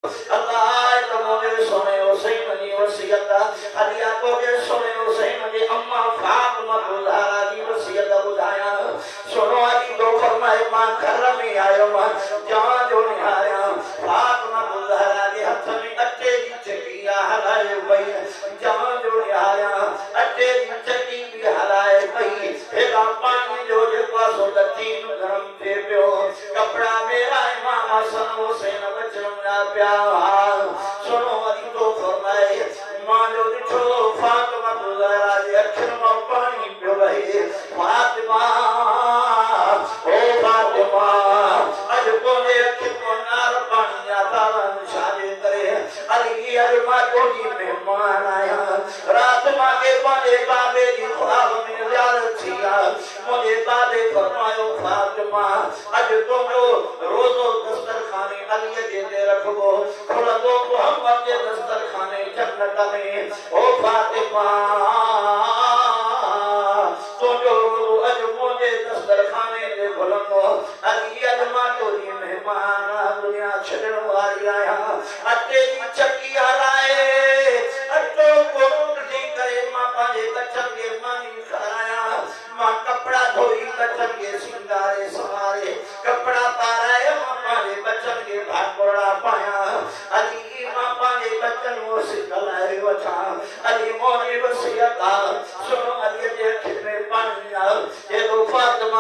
अल्लाह तमोगे सोने हुसैन की वसीयत अलिया को के सोने हुसैन की अम्मा फातिमा ज़हरा की वसीयत बुझाया सुनो अली दो फरमाए मां घर में आयो मां जान जो नहीं आया फातिमा ज़हरा के हाथ में अट्टे की चकिया हलाए पई जान जो नहीं आया अट्टे की चकी भी हलाए पई हेगा पानी जो जेको सो तीन गरम थे पियो कपड़ा मेरा इमाम हसन हुसैन बचन ना प्या सुनो अली तो फरमाए मां जो दिठो फातिमा ज़हरा जे अखिन में पानी पियो वहे फातिमा ओ फातिमा अज कोने अखिन में नार पानी आता शादी करे अली अज मां कोई मेहमान आए